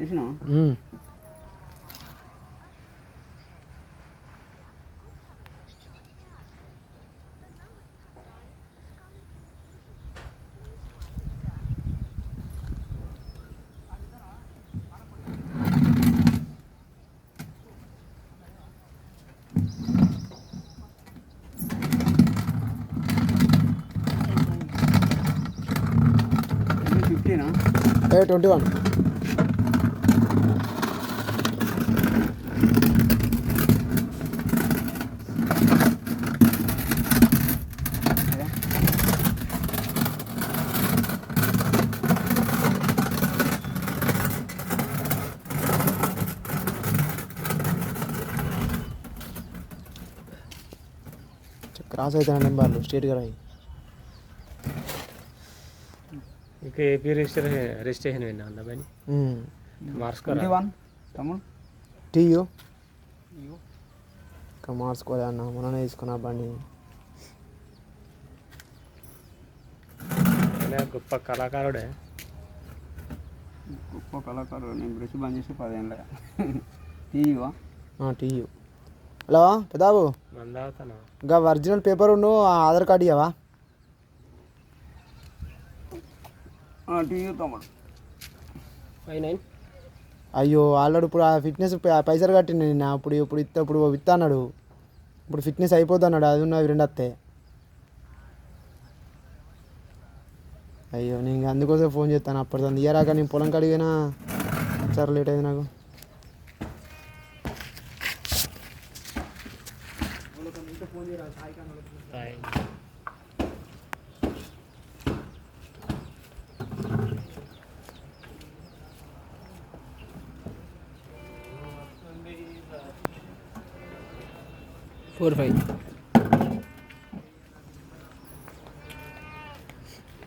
చేసినా ఫిఫ్టీనా 21. క్రాస్ అవుతాయి నెంబర్లు స్ట్రేట్గా రాయి. ఇంకా ఏపీ రిజిస్ట్రేషన్ అయినా ఉందా పని మార్చుకోరా 21 తమ్ముడు టీయూ ఇంకా మార్చుకోలే అన్న, మొన్ననే తీసుకున్నా బండి. గొప్ప కళాకారుడే. గొప్ప కళాకారుడు. నేను బ్రష్ బంద్ చేసి 10 ఏళ్ళ టీవా టీయూ. హలో పెదాబు, మందావుతాను ఇంకా ఒరిజినల్ పేపర్ ఉన్న ఆధార్ కార్డు ఇవ్వవా? టీవీ తమ్ముడు 59. అయ్యో ఆల్రెడీ ఇప్పుడు ఆ ఫిట్నెస్ పైసలు కట్టిండు నిన్న. ఇప్పుడు ఇస్తా అన్నాడు. ఇప్పుడు ఫిట్నెస్ అయిపోద్ది అన్నాడు. అది ఉన్నవి 2 వస్తాయి. అయ్యో నేను అందుకోసం ఫోన్ చేస్తాను. అప్పటిదాన్ని ఇయ్యరాక నేను పొలం కడిగినా చాలా లేట్ అయింది నాకు.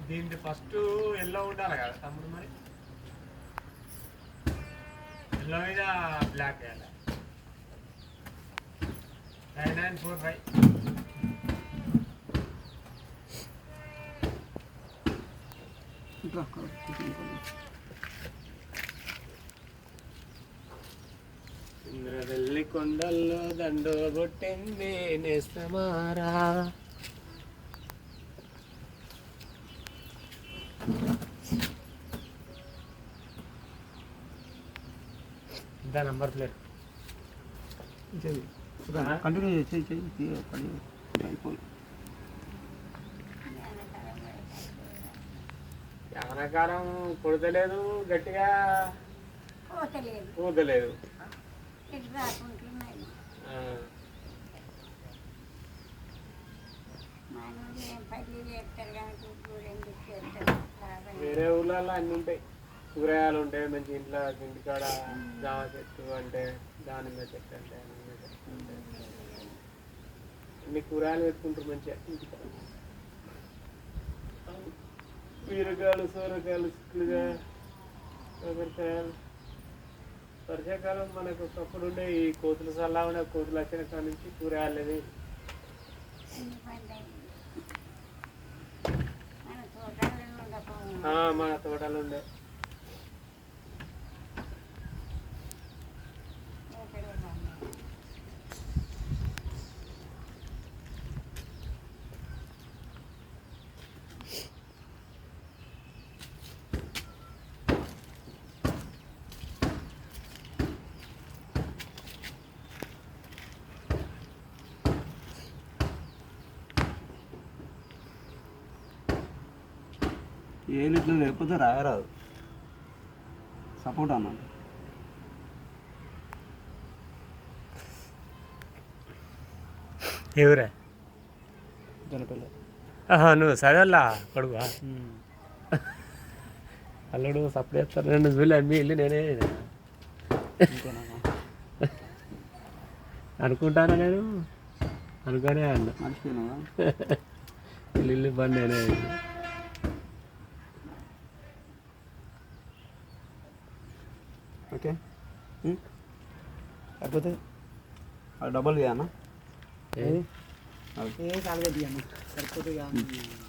దీంట్లో ఫస్ట్ ఎల్లో ఉండాలి కదా తమ్ముడు, మరి ఎల్లో మీద బ్లాక్ వేయాలి. 9945. ఇంద్రవెల్లి కొండల్లో దండో కొట్టింది నేస్తమారా. ఇంత నంబర్ ప్లేట్ కంటిన్యూ చేయి అయిపోయి యానకాలం కొడతలేదు, గట్టిగా కూతలేదు. వేరే ఊళ్ళల్లో అన్నీ ఉంటాయి. కూరగాయలు ఉంటాయి మంచి ఇంట్లో, ఇంటికాడ జామ చెట్టు అంటే దానిమ్మ చెట్టు అంటే అన్ని కూరగాయలు పెట్టుకుంటారు మంచిగా ఇంటికాడ. బీరకాయలు, సోరకాయలు, చిక్కులుగా, కాకరకాయలు. వర్షాకాలం మనకు ఒకప్పుడు ఉండే ఈ కోతులు సల్లా ఉండే, కోతులు వచ్చిన కాడ నుంచి కూరగాయలు అనేది మన తోటలు ఉండే. ఏ లిట్లు లేకపోతే రాయరాదు. సపోర్ట్ అన్నమాట. ఎవరే జనపల్లి. నువ్వు చదవల్లా కొడుకు అల్లుడు సప్పుడు చేస్తారు. 2 చూలే మీ ఇల్లు నేనే అనుకుంటానా, నేను అనుకోనే అన్న. మర్చిపోయినావా? ఇల్లు బండి నేనే. ఓకే అయిపోతే అది డబల్ చేయనా? ఏ కాలుగా తీయను సరిపోతుంది.